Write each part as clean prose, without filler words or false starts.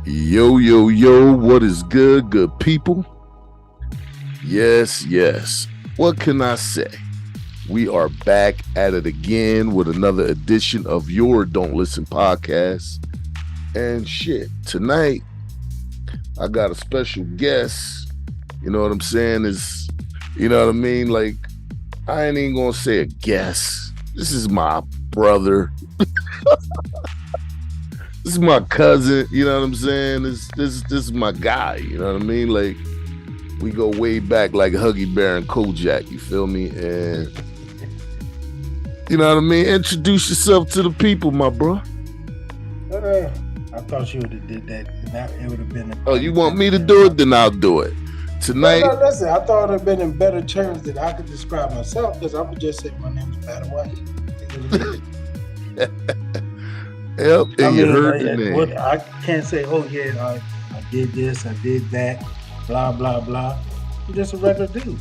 Yo, yo, yo, what is good people? Yes. What can I say? We are back at it again with another edition of your Don't Listen podcast. And shit, tonight I got a special guest. You know what I'm saying? You know what I mean? Like, I ain't even gonna say a guest. This is my brother. This is my cousin, you know what I'm saying? This is my guy, you know what I mean? Like, we go way back like Huggy Bear and Kojak, you feel me? And you know what I mean? Introduce yourself to the people, my bro. I thought you would have did that. It would have been. Oh, you want me to do it? Then I'll do it. Tonight. No, listen. I thought it would have been in better terms that I could describe myself, because I would just say my name is Battle White. Yep, and you heard the name. I can't say, oh yeah, I did this, I did that, blah blah blah. I'm just a regular dude,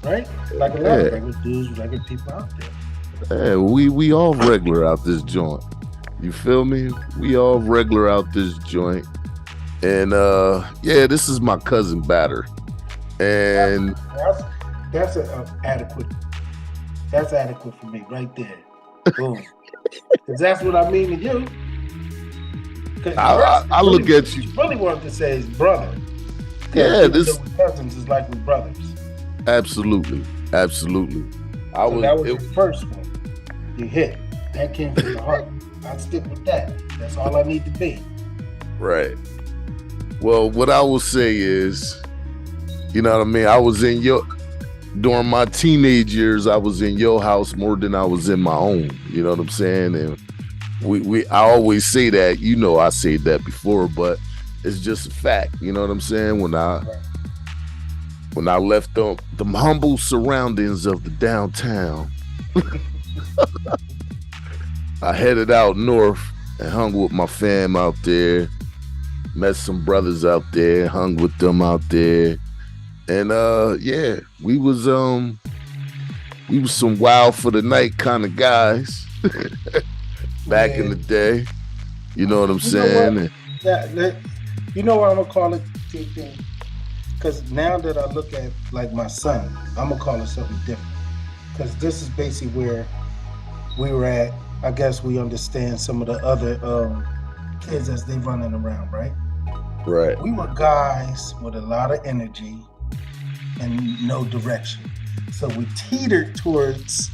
right? Like a lot of regular dudes, regular people out there. Yeah, we all regular out this joint. You feel me? We all regular out this joint. And yeah, this is my cousin Batter. And that's adequate. That's adequate for me right there. Boom. Because that's what I mean to you. I look at you. Really wanted to say is brother. Yeah, this cousins is like we're brothers. Absolutely. That was your first one. You hit. That came from the heart. I'll stick with that. That's all I need to be. Right. Well, what I will say is, you know what I mean? I was during my teenage years, I was in your house more than I was in my own. You know what I'm saying? And I always say that. You know, I said that before, but it's just a fact. You know what I'm saying? When I left the humble surroundings of the downtown, I headed out north and hung with my fam out there. Met some brothers out there, hung with them out there. And yeah, we was some wild for the night kind of guys back in the day. You know what I'm saying? You know what I'm gonna call it, TP? Because now that I look at like my son, I'm gonna call it something different. Because this is basically where we were at. I guess we understand some of the other kids as they running around, right? Right. We were guys with a lot of energy and no direction. So we teetered towards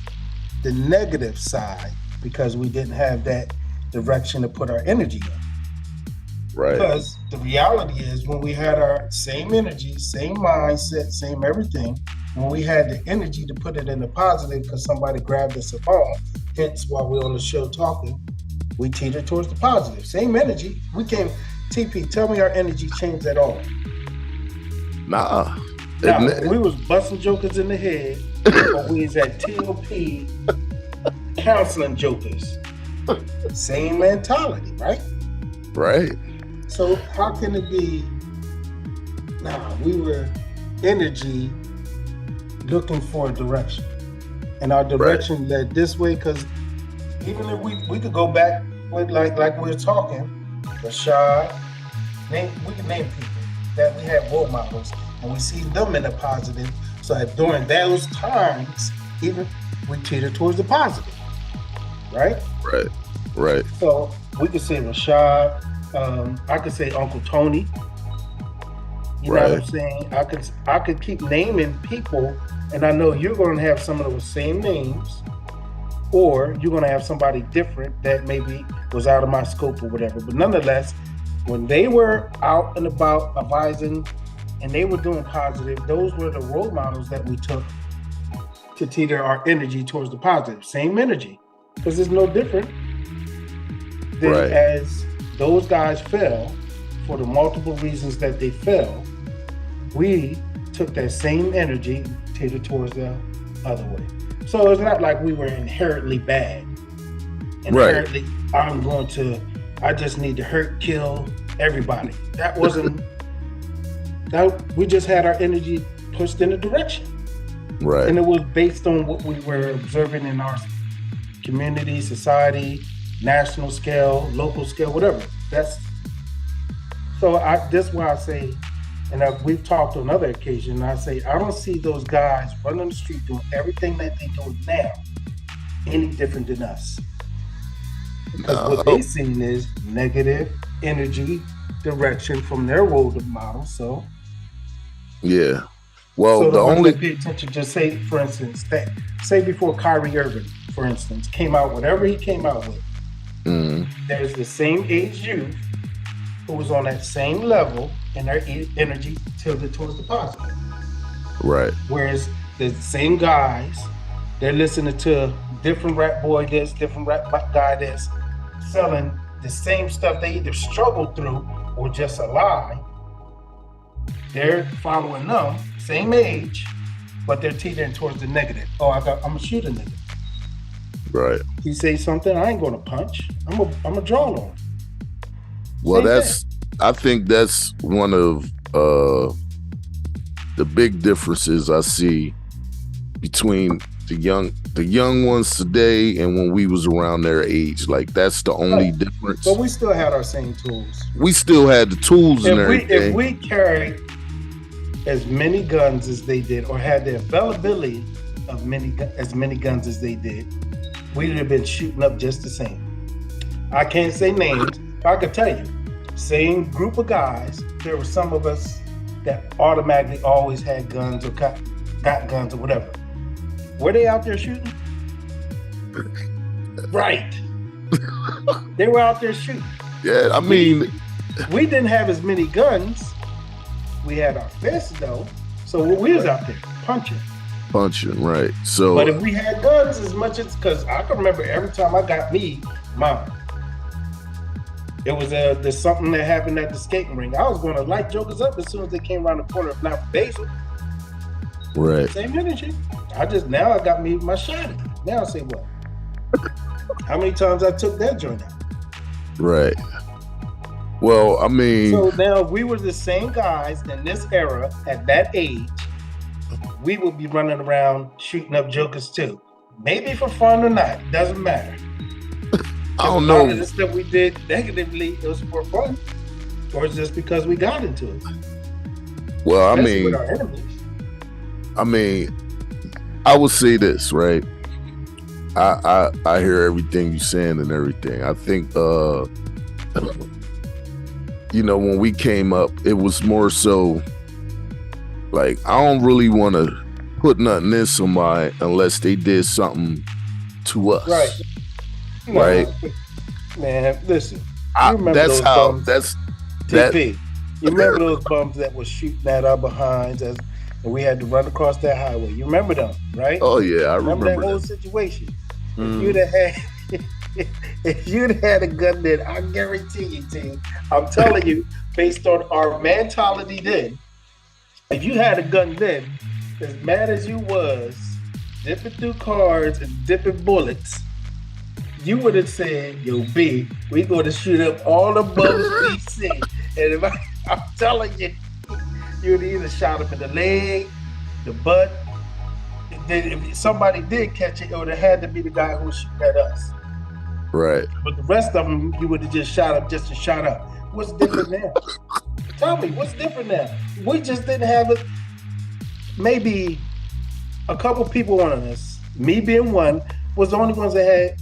the negative side because we didn't have that direction to put our energy in. Right. Because the reality is when we had our same energy, same mindset, same everything, when we had the energy to put it in the positive because somebody grabbed us a phone, hence while we're on the show talking, we teetered towards the positive. Same energy. We came, TP, tell me our energy changed at all. Nah. We was busting jokers in the head, or we was at TOP counseling jokers. Same mentality, right? Right. So how can it be? We were energy looking for a direction, and our direction led this way. Because even if we could go back with like we were talking, Rashad, we can name people that we have role models. And we see them in the positive. So that during those times, even we teeter towards the positive. Right? Right. So we could say Rashad. I could say Uncle Tony. You know what I'm saying? I could keep naming people, and I know you're going to have some of those same names, or you're going to have somebody different that maybe was out of my scope or whatever. But nonetheless, when they were out and about advising, and they were doing positive, those were the role models that we took to teeter our energy towards the positive. Same energy, because it's no different than as those guys fell for the multiple reasons that they fell. We took that same energy, teetered towards the other way. So it's not like we were inherently bad. Inherently, I just need to hurt, kill everybody. That wasn't. We just had our energy pushed in a direction. Right. And it was based on what we were observing in our community, society, national scale, local scale, whatever. That's So this is why I say, and we've talked on other occasions, I say, I don't see those guys running the street doing everything that they do now any different than us. Because what they've seen is negative energy direction from their role model. So, yeah. Well, so the only pay attention, just say, for instance, say before Kyrie Irving, for instance, came out, whatever he came out with, there's the same age youth who was on that same level and their energy tilted towards the positive. Right. Whereas the same guys, they're listening to different rap boy this, different rap guy this, selling the same stuff they either struggled through or just a lie. They're following them, same age, but they're teetering towards the negative. Oh, I'm gonna shoot a nigga. Right. He say something, I ain't gonna punch. I'm a draw on him. Well, I think that's one of the big differences I see between the young ones today and when we was around their age. Like, that's the only difference. But we still had our same tools. We still had the tools and everything. If we carried as many guns as they did, or had the availability of as many guns as they did, we'd have been shooting up just the same. I can't say names, but I could tell you, same group of guys, there were some of us that automatically always had guns or got guns or whatever. Were they out there shooting? Right. They were out there shooting. Yeah, I mean, we didn't have as many guns. We had our fists though, so we was out there punching, right? So, but if we had guns as much as, because I can remember every time I got mine, it was there's something that happened at the skating ring. I was going to light jokers up as soon as they came around the corner of Mount Basil. Right. Same energy. Now I got me my shot. Now I say what? How many times I took that joint out? Right. Well, I mean, so now we were the same guys in this era at that age. We would be running around shooting up jokers too. Maybe for fun or not, doesn't matter. I don't know. A lot of the stuff we did negatively, it was for fun, or it's just because we got into it. Well, especially with our enemies. I mean, I would say this, right? I hear everything you're saying and everything. I think, when we came up, it was more so like, I don't really want to put nothing in somebody unless they did something to us. Right. Right. Man, listen. That's TP. You remember those bums that was shooting at our behinds and we had to run across that highway? You remember them, right? Oh yeah, I remember that whole situation. If you'd had a gun then, I guarantee you, team, I'm telling you, based on our mentality then, if you had a gun then, as mad as you was, dipping through cards and dipping bullets, you would have said, yo, B, we going to shoot up all the bums we see. And if I'm telling you, you would either shot him in the leg, the butt. If somebody did catch it, it would have had to be the guy who was shooting at us. Right. But the rest of them, you would have just shot up just to shot up. What's different now? Tell me, what's different now? We just didn't have it. Maybe a couple people on us, me being one, was the only ones that had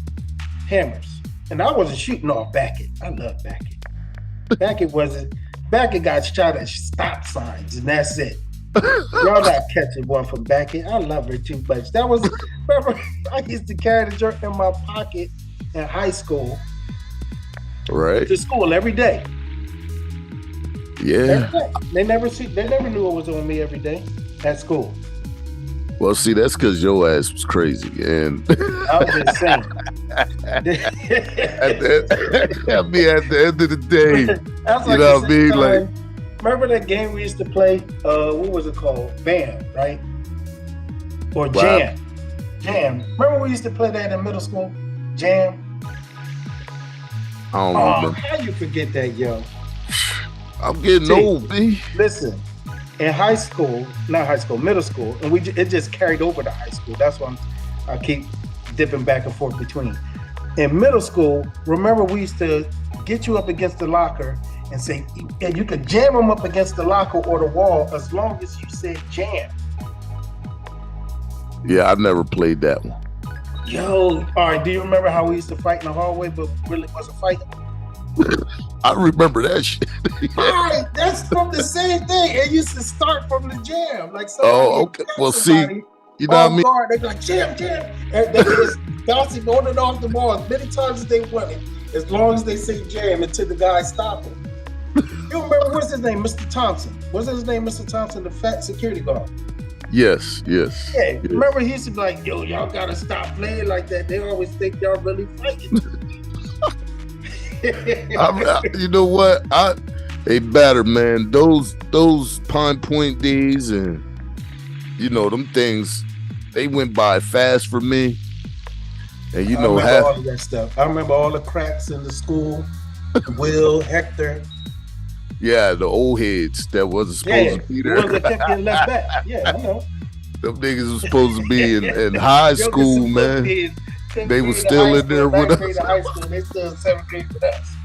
hammers. And I wasn't shooting off Beckett. I love Beckett. Beckett got shot at stop signs, and that's it. Y'all not catching one from Beckett. I love her too much. Remember, I used to carry the jerk in my pocket in high school. Right. To school every day. Yeah. They never knew it was on me every day at school. Well, see, that's because your ass was crazy, and I was just saying. at the end of the day, you know what I mean? Like, remember that game we used to play? What was it called? Bam, right? Or Jam. Wow. Jam. Remember we used to play that in middle school? Jam. I don't remember. How you forget that, yo? I'm getting old, B. Listen. In middle school, and it just carried over to high school. That's why I keep dipping back and forth between. In middle school, remember we used to get you up against the locker and say, and you could jam them up against the locker or the wall as long as you said jam. Yeah, I've never played that one. Yo, all right. Do you remember how we used to fight in the hallway, but really wasn't fighting? I remember that shit. All right, that's from the same thing. It used to start from the jam. Like, okay. Well, see, you know what I mean? Guard, they go like, jam. And they just bouncing on and off the ball as many times as they want it, as long as they say jam until the guy stop them. You remember, what's his name? Mr. Thompson. What's his name, Mr. Thompson, the fat security guard? Yes. Yeah, remember he used to be like, yo, y'all gotta stop playing like that. They always think y'all really fighting. You know what? Hey, Batter, man, those Pine Point days and, you know, them things, they went by fast for me. And, you know, I remember all of that stuff. I remember all the cracks in the school. Will, Hector. Yeah, the old heads that wasn't supposed to be there. The ones that kept getting left back. Yeah, I know. Them niggas was supposed to be in high school, man. They were still in there with us. High school, they still in 7th grade with us.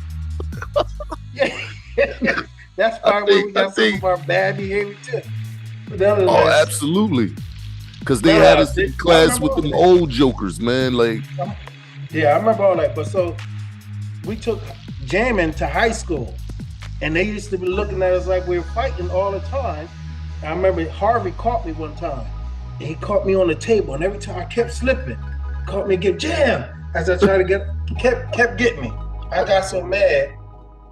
Yeah. That's probably where we got some of our bad behavior too. Oh, absolutely. Because they had us in class with them old jokers, man. Like, yeah, I remember all that. But so we took jamming to high school, and they used to be looking at us like we were fighting all the time. I remember Harvey caught me one time, and he caught me on the table, and every time I kept slipping, caught me get jam as I tried to kept getting me. I got so mad.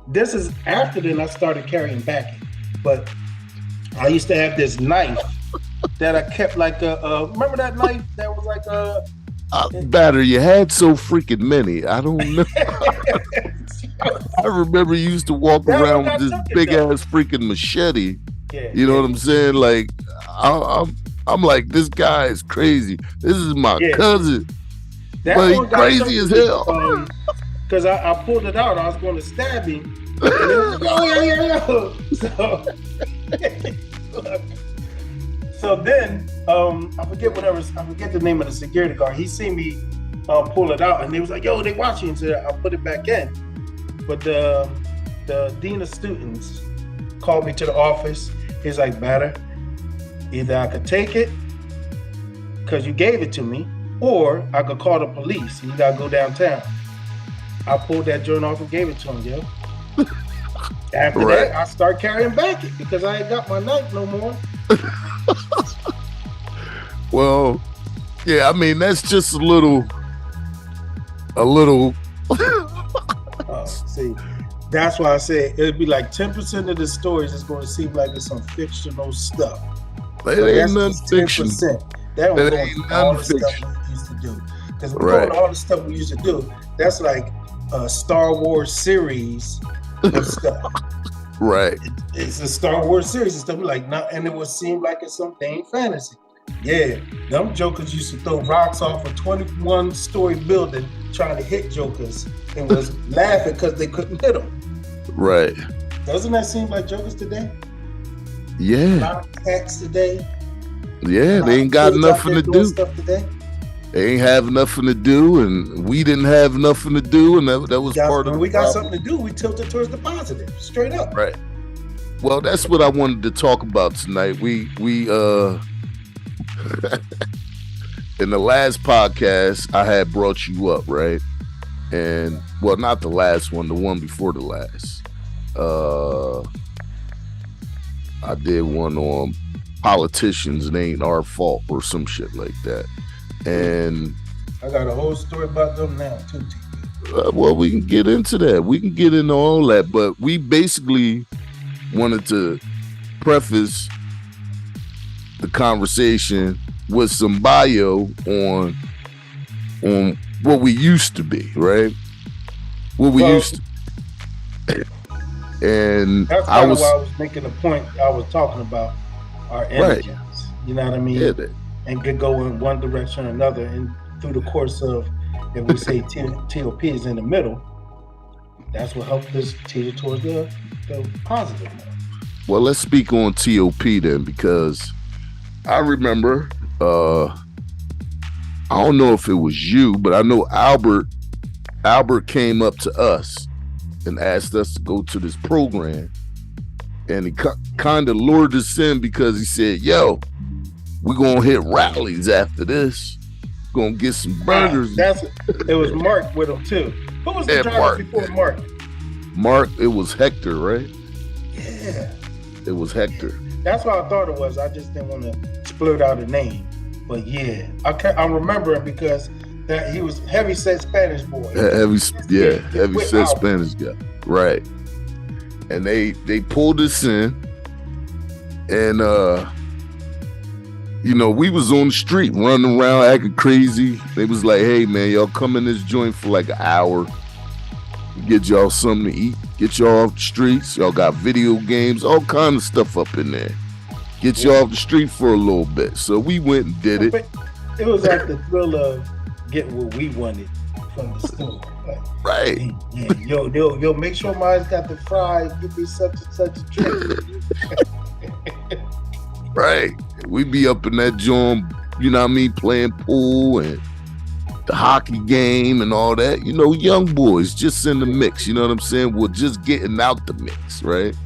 This is after then I started carrying backing, but I used to have this knife that I kept like remember that knife that was like Batter, you had so freaking many. I don't know. I remember you used to walk around with this big ass freaking machete. Yeah, you know what I'm saying? Like, I'm like, this guy is crazy. This is my cousin. But he's crazy as hell. Because I pulled it out. I was going to stab him. And it was like, yo. So then, I forget the name of the security guard. He seen me pull it out, and they was like, yo, they watching. So I put it back in. But the dean of students called me to the office. He's like, Batter, either I could take it because you gave it to me, or I could call the police and you gotta go downtown. I pulled that joint off and gave it to him, yo. After that, I start carrying back it because I ain't got my knife no more. Well, yeah, I mean, that's just a little. See, that's why I said it'd be like 10% of the stories is going to seem like it's some fictional stuff. It ain't none fiction. That ain't all the stuff we used to do. Because we're doing all the stuff we used to do. That's like a Star Wars series of stuff. Right. It's a Star Wars series and stuff like that, and it would seem like it's some dang fantasy. Yeah, them jokers used to throw rocks off a 21-story building trying to hit jokers and was laughing because they couldn't hit them. Right. Doesn't that seem like jokers today? Yeah. A lot of cats today. Yeah, they ain't got nothing to do. Stuff today. They ain't have nothing to do, and we didn't have nothing to do, and that was part of it. When we got something to do, we tilted towards the positive, straight up. Right. Well, that's what I wanted to talk about tonight. We in the last podcast, I had brought you up, right? And, well, not the last one, the one before the last. I did one on politicians, it ain't our fault, or some shit like that. And I got a whole story about them now, too. Well, we can get into that. We can get into all that, but we basically wanted to preface the conversation with some bio on what we used to be, right? What we used to. And that's kind of why I was making the point I was talking about our energies. Right. You know what I mean? Yeah, and could go in one direction or another. And through the course of, if we say TOP is in the middle, that's what helped us teeter towards the positive. Well, let's speak on TOP then, because I remember, I don't know if it was you, but I know Albert came up to us and asked us to go to this program. And he kind of lured us in because he said, yo, we're going to hit Rallies after this. Going to get some burgers. It was Mark with him, too. Who was the driver before Mark? Mark, it was Hector, right? Yeah. It was Hector. That's what I thought it was. I just didn't want to split out a name. But yeah, I remember him because he was heavy-set Spanish boy. Heavy-set Spanish guy. Right. And they pulled us in. And, we was on the street running around acting crazy. They was like, hey, man, y'all come in this joint for like an hour. Get y'all something to eat. Get y'all off the streets. Y'all got video games, all kind of stuff up in there. Get y'all off the street for a little bit. So we went and did it. It was like the thrill of getting what we wanted from the store. Like, right. Yeah, yo, make sure mine's got the fries. Give me such and such a drink. Right. We be up in that joint, playing pool and the hockey game and all that. Young boys just in the mix, you know what I'm saying? We're just getting out the mix, right?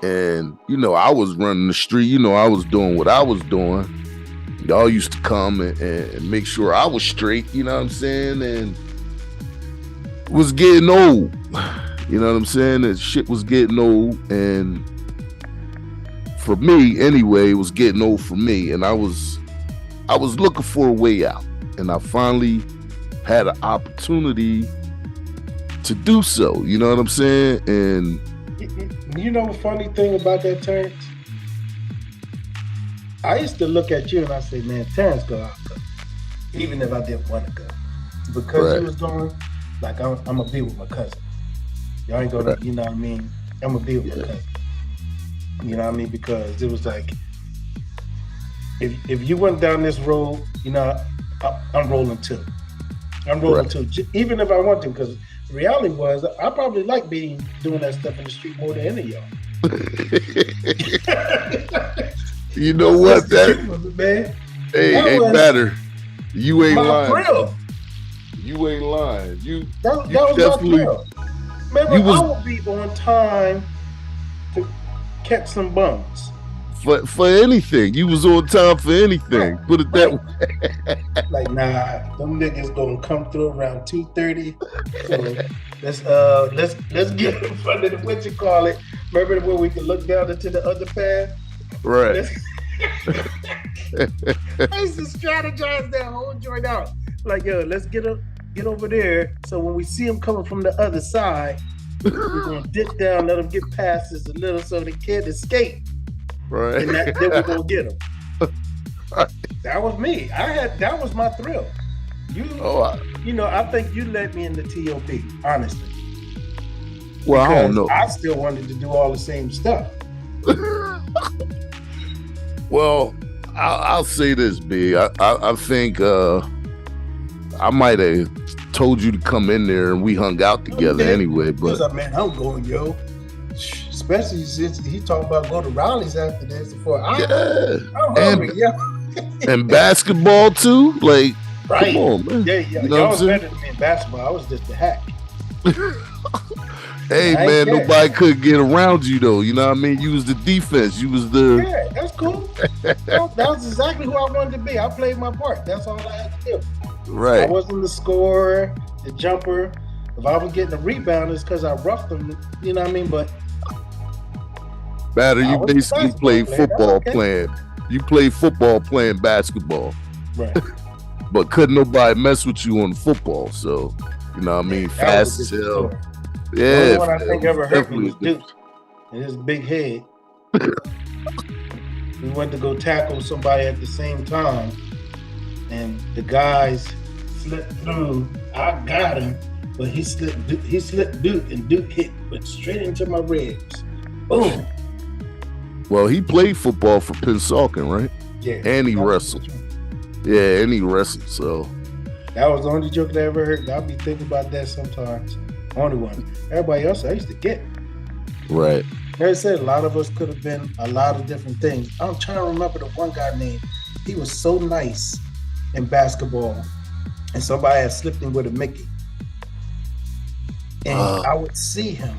And, I was running the street, I was doing what I was doing. Y'all used to come and make sure I was straight, you know what I'm saying? And it was getting old, you know what I'm saying? That shit was getting old. And for me, anyway, it was getting old for me. And I was looking for a way out. And I finally had an opportunity to do so. You know what I'm saying? And you know the funny thing about that, Terrence? I used to look at you and I say, man, Terrence go out, even if I didn't want to go. Because he was going, like, I'm going to be with my cousin. Y'all ain't going to, you know what I mean? I'm going to be with my cousin. You know what I mean? Because it was like, if you went down this road, I'm rolling too. I'm rolling too, even if I want to, because the reality was I probably like doing that stuff in the street more than any of y'all. You know what? Man. Hey, Batter. You ain't lying. Thrill. You ain't lying. That was definitely my thrill. Remember, I would be on time to catch some bums. For anything. You was on time for anything. Right. Put it that way. Like, nah, them niggas gonna come through around 2:30. So let's get in front of the Remember where we can look down into the other path? Right. I used to strategize that whole joint out. Like, yo, let's get over there. So when we see them coming from the other side, we're gonna dip down, let them get past us a little so they can't escape. Right. And then we're gonna get them. That was me. That was my thrill. I think you let me into TOP, honestly. Well, I don't know. I still wanted to do all the same stuff. Well, I'll say this, B. I think I might have told you to come in there and we hung out together anyway. But man, I'm going, yo. Especially since he talking about go to Rallies after this. I'm hungry, and basketball too, like. Right. Come on, man. Yeah. Y'all was better than me in basketball. I was just a hack. Hey, man, nobody could get around you, though. You know what I mean? You was the defense. You was the... Yeah, that's cool. That was exactly who I wanted to be. I played my part. That's all I had to do. Right. I wasn't the scorer, the jumper. If I was getting a rebound, it's because I roughed them. You know what I mean? But... Batter, you basically played football playing. You played football playing basketball. Right. But couldn't nobody mess with you on football, so you know what I mean? Fast as hell. Yeah. The only one I think ever hurt me was Duke and his big head. We went to go tackle somebody at the same time, and the guys slipped through. I got him, but he slipped Duke, and Duke went straight into my ribs. Boom. Well, he played football for Pennsauken, right? Yeah. And he wrestled. Yeah, and he wrestled, so. That was the only joke that I ever heard. I'll be thinking about that sometimes. Only one. Everybody else I used to get. Right. Like I said, a lot of us could have been a lot of different things. I'm trying to remember the one guy name. He was so nice in basketball. And somebody had slipped him with a Mickey. And I would see him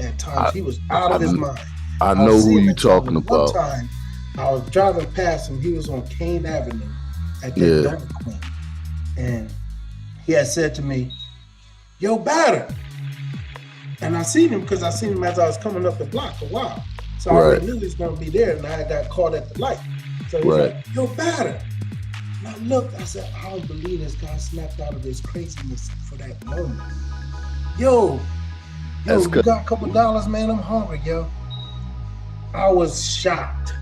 at times. He was out of his mind. I know who you talking about. One time, I was driving past him. He was on Kane Avenue at the Dairy Queen. And he had said to me, "Yo, Batter." And I seen him because I seen him as I was coming up the block a while. So I already knew he was going to be there, and I got caught at the light. So he's like, "Yo, Batter." And I looked, I said, I don't believe this guy snapped out of his craziness for that moment. Yo, you got a couple dollars, man? I'm hungry, yo. I was shocked.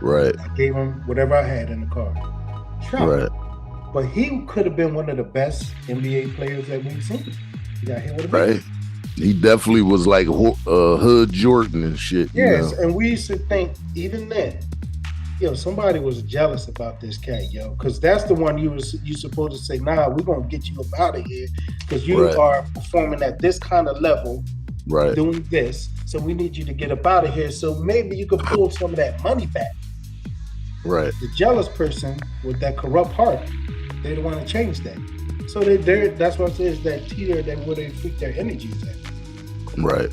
Right. I gave him whatever I had in the car. Shocked. Right. But he could have been one of the best NBA players that we've seen. He got hit with a right. He definitely was like Hood Jordan and shit. Yes, you know? And we used to think, even then, somebody was jealous about this cat, because that's the one you supposed to say, nah, we're going to get you up out of here because you are performing at this kind of level, doing this, so we need you to get up out of here so maybe you could pull some of that money back. Right. The jealous person with that corrupt heart, they don't want to change that. So that's what it is, that tier that where they freak their energies at. Right.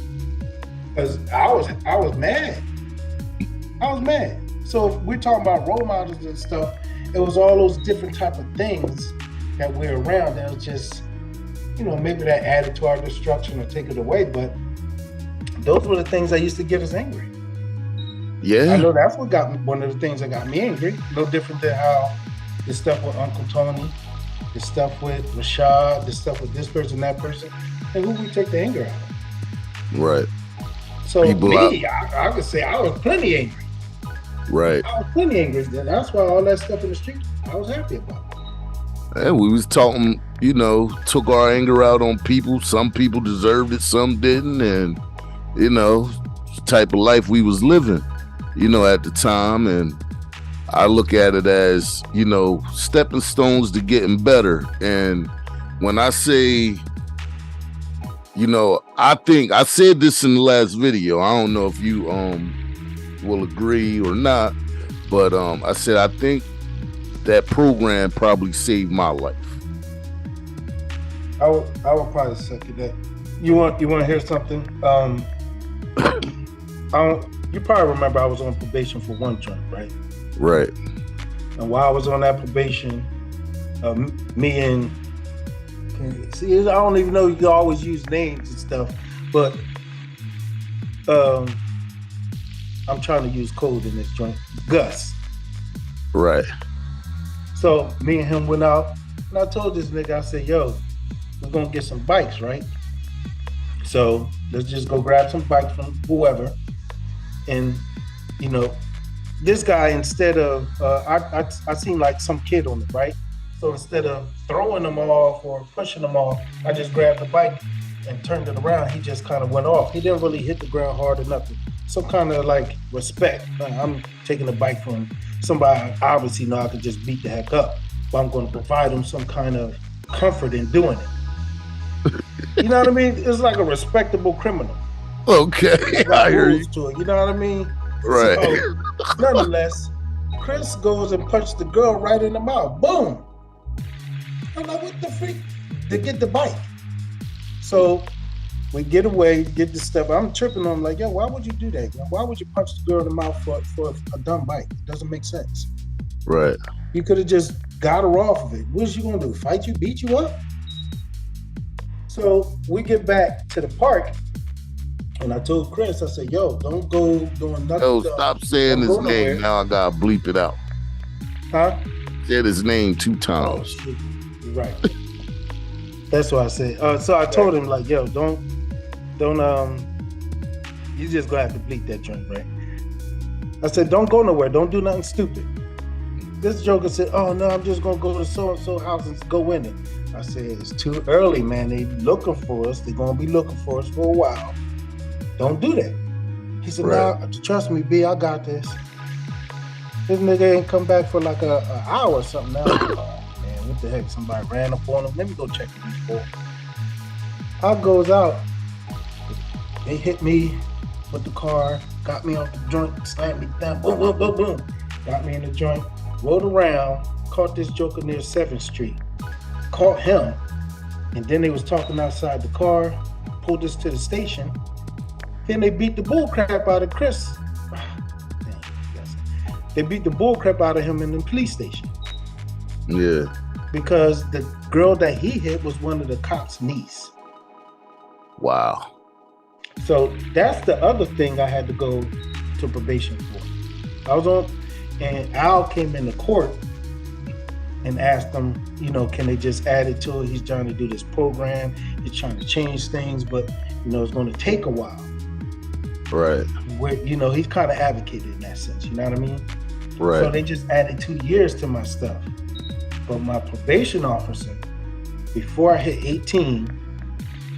Because I was mad. I was mad. So if we're talking about role models and stuff, it was all those different type of things that we're around that was just, maybe that added to our destruction or take it away, but those were the things that used to get us angry. Yeah. I know that's what got me, one of the things that got me angry. No different than how the stuff with Uncle Tony, the stuff with Rashad, the stuff with this person, that person, and who we take the anger out of. Right. So I could say I was plenty angry. Right. I was plenty angry. That's why all that stuff in the street, I was happy about. And we was talking, took our anger out on people. Some people deserved it, some didn't. And, the type of life we was living, at the time. And I look at it as, stepping stones to getting better. And when I say, I think I said this in the last video. I don't know if you will agree or not, but I said I think that program probably saved my life. I would probably second that. You want to hear something? You probably remember I was on probation for one joint, right? Right. And while I was on that probation, me and see, I don't even know, you always use names and stuff, but I'm trying to use code in this joint. Gus. Right. So me and him went out, and I told this nigga, I said, yo, we're gonna get some bikes, right? So let's just go grab some bikes from whoever. And, this guy, instead of, I seemed like some kid on it, right? So instead of throwing them off or pushing them off, I just grabbed the bike and turned it around. He just kind of went off. He didn't really hit the ground hard or nothing. Some kind of like respect. I'm taking the bike from somebody I obviously know I could just beat the heck up, but I'm going to provide him some kind of comfort in doing it. You know what I mean? It's like a respectable criminal. Okay, I hear you. To it, you know what I mean? Right. So, nonetheless, Chris goes and punches the girl right in the mouth. Boom. I'm like, what the freak? To get the bike. So we get away, get the stuff. I'm tripping on him like, yo, why would you do that? Why would you punch the girl in the mouth for a dumb bike? It doesn't make sense. Right. You could have just got her off of it. What was you gonna do? Fight you? Beat you up? So we get back to the park, and I told Chris, I said, yo, don't go doing nothing. Yo, stop saying his name. Now I gotta bleep it out. Huh? Said his name 2 times. Oh, shit. You're right. That's what I said. So I told him, like, yo, don't, you just gonna have to bleep that joint, right? I said, don't go nowhere. Don't do nothing stupid. This joker said, oh, no, I'm just gonna go to so-and-so house and go in it. I said, it's too early, man. They looking for us. They're gonna be looking for us for a while. Don't do that. He said, right. Nah, trust me, B, I got this. This nigga ain't come back for like an hour or something now. Oh, man, what the heck? Somebody ran up on him. Let me go check these boys. I goes out. They hit me with the car, got me off the joint, slammed me down, boom, boom, boom, boom. Got me in the joint, rode around, caught this joker near 7th Street. Caught him, and then they was talking outside the car. pulled us to the station. Then they beat the bull crap out of Chris. They beat the bull crap out of him in the police station. Yeah. Because the girl that he hit was one of the cops' niece. Wow. So that's the other thing I had to go to probation for. I was on, and Al came into court and asked them, you know, can they just add it to it? He's trying to do this program. He's trying to change things, but, you know, it's going to take a while. Right. Where, you know, he's kind of advocated in that sense, you know what I mean? Right. So they just added 2 years to my stuff. But my probation officer, before I hit 18,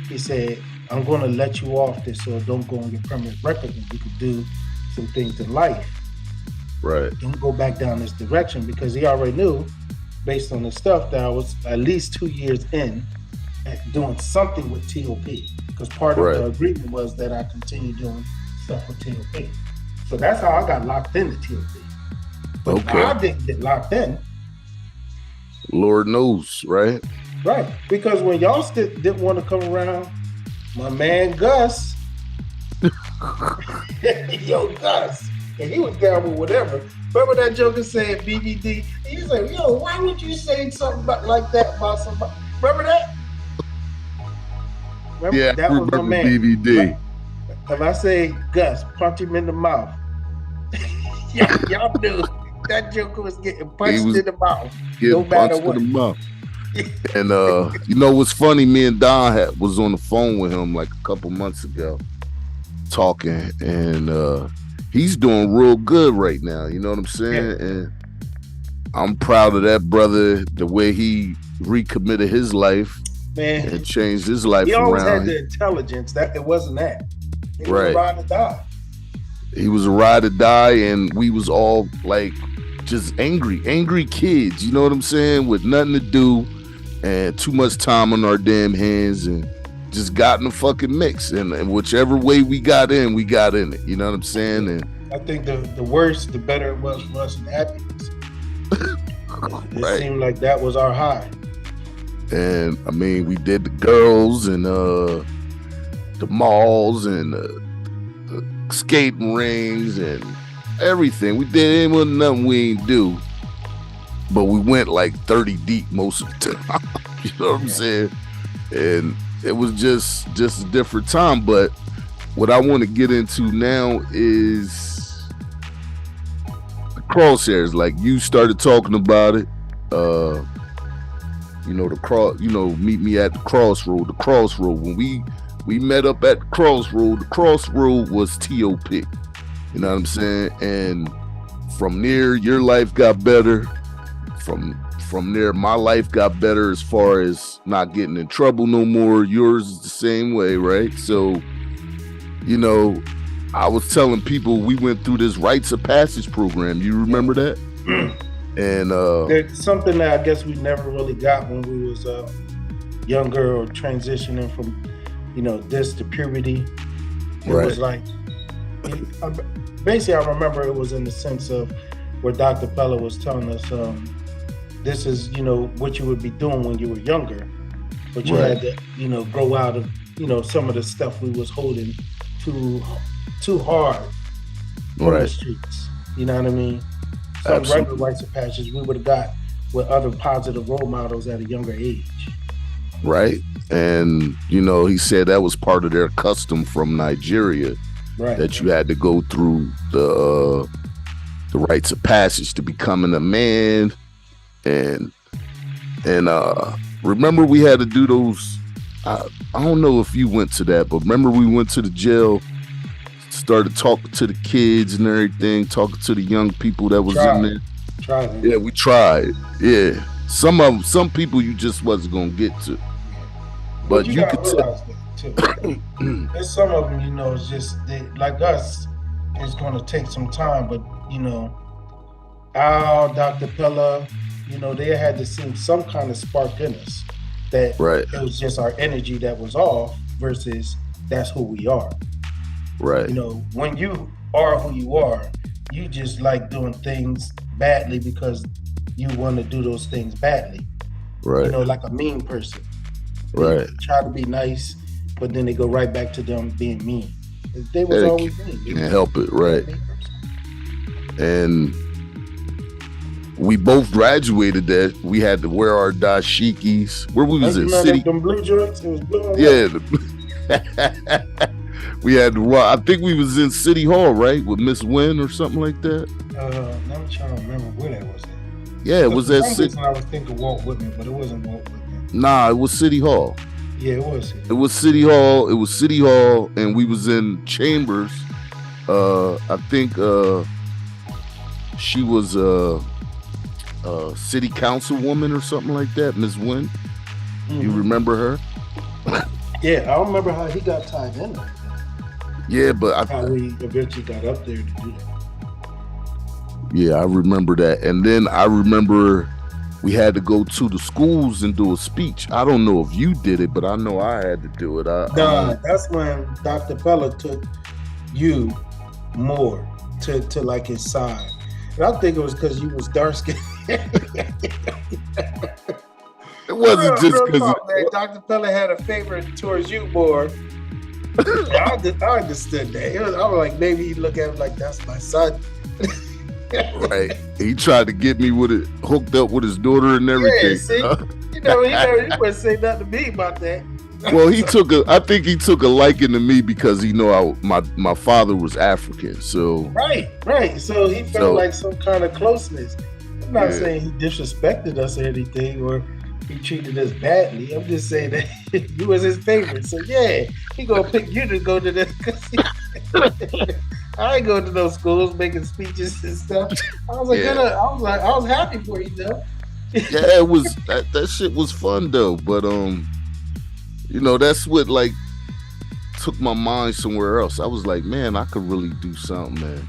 he said, I'm going to let you off this so don't go on your permanent record and you could do some things in life. Right. Don't go back down this direction, because he already knew, based on the stuff, that I was at least 2 years in at doing something with TOP. Because part of the agreement was that I continue doing stuff with TOP. So that's how I got locked into TOP. But I didn't get locked in. Lord knows, right? Right. Because when y'all didn't want to come around, my man Gus, yo, Gus, and he was down with whatever. Remember that joker said BBD? He said, yo, why would you say something like that about somebody? Remember that? Remember, that was my man. BBD. If I say Gus, punch him in the mouth. y'all knew that joker was getting punched in the mouth. No matter what. In the mouth. And you know what's funny? Me and Don was on the phone with him like a couple months ago, talking, and he's doing real good right now. You know what I'm saying? Yeah. And I'm proud of that brother. The way he recommitted his life, man, and changed his life around. He always had the intelligence. That it wasn't that. He was a ride or die. He was a ride or die, and we was all like just angry kids. You know what I'm saying? With nothing to do. And too much time on our damn hands, and just got in the fucking mix. And whichever way we got in it. You know what I'm saying? And I think the worse, the better it was for us in happiness. It seemed like that was our high. And I mean, we did the girls and the malls and the skating rings and everything. We did nothing we ain't do. But we went like 30 deep most of the time. You know what I'm saying? And it was just a different time. But what I want to get into now is the crosshairs. Like, you started talking about it. You know, meet me at the crossroad. The crossroad. When we met up at the crossroad was TOP. You know what I'm saying? And from there, your life got better. From there, my life got better as far as not getting in trouble no more. Yours is the same way, right? So, you know, I was telling people we went through this rites of passage program. You remember that? And there's something that I guess we never really got when we was younger or transitioning from, you know, this to puberty. It was like, basically, I remember it was in the sense of where Dr. Pella was telling us, this is, you know, what you would be doing when you were younger, but you had to, you know, grow out of, you know, some of the stuff we was holding too hard from the streets. You know what I mean? Some regular rites of passage we would have got with other positive role models at a younger age. Right. And, you know, he said that was part of their custom from Nigeria, that you had to go through the rites of passage to becoming a man. And remember we had to do those, I don't know if you went to that, but remember we went to the jail, started talking to the kids and everything, talking to the young people that was in there. Yeah, we tried. Yeah. Some people you just wasn't gonna get to. But you could realize that too. There's some of them, you know, it's just like us, it's gonna take some time, but you know, Al, Dr. Pella, you know, they had to see some kind of spark in us that it was just our energy that was off versus that's who we are. Right. You know, when you are who you are, you just like doing things badly because you want to do those things badly. Right. You know, like a mean person. Right. You try to be nice but then they go right back to them being mean. They was always mean. Can't help it, right? And we both graduated that. We had to wear our dashikis. Where we was in city. Them blue joints. It was blue. Yeah. We had to. I think we was in City Hall, right, with Miss Wynn or something like that. I'm trying to remember where that was. Yeah, it was at City. I was thinking Walt Whitman, but it wasn't Walt Whitman. Nah, it was City Hall. Yeah, it was. It was City Hall. It was City Hall, and we was in Chambers. I think she was a city councilwoman or something like that, Miss Wynn. Mm-hmm. You remember her? Yeah, I remember how he got tied in there. Yeah, but how we eventually got up there to do that. Yeah, I remember that. And then I remember we had to go to the schools and do a speech. I don't know if you did it, but I know I had to do it. That's when Dr. Pella took you more to like his side. And I think it was because you was dark skinned. It wasn't just because Dr. Pella had a favor towards you more. I understood that. I was like, maybe he look at him like, that's my son. Right. He tried to get me with it, hooked up with his daughter and everything. Yeah, see? He wouldn't say nothing to me about that. Well, I think he took a liking to me because he know my father was African. So Right. So he felt like some kind of closeness. I'm not saying he disrespected us or anything, or he treated us badly. I'm just saying that you was his favorite. So yeah, he gonna pick you to go to this. I ain't going to those schools making speeches and stuff. I was like, I was happy for you though. Yeah, it was that shit was fun though. But that's what like took my mind somewhere else. I was like, man, I could really do something, man.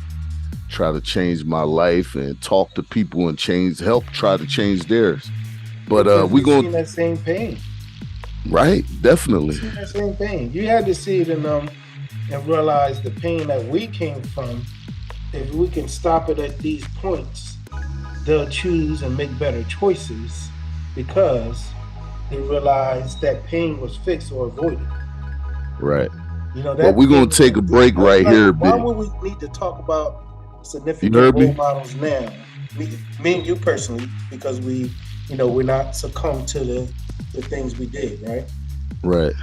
Try to change my life and talk to people and help try to change theirs. But we going that same pain. Right, definitely. That same pain. You had to see it in them and realize the pain that we came from. If we can stop it at these points, they'll choose and make better choices because they realize that pain was fixed or avoided. Right. Well, we're going to take a break right here. Why would we need to talk about significant role models now? Me and you personally, because we're not succumbed to the things we did, right? Right.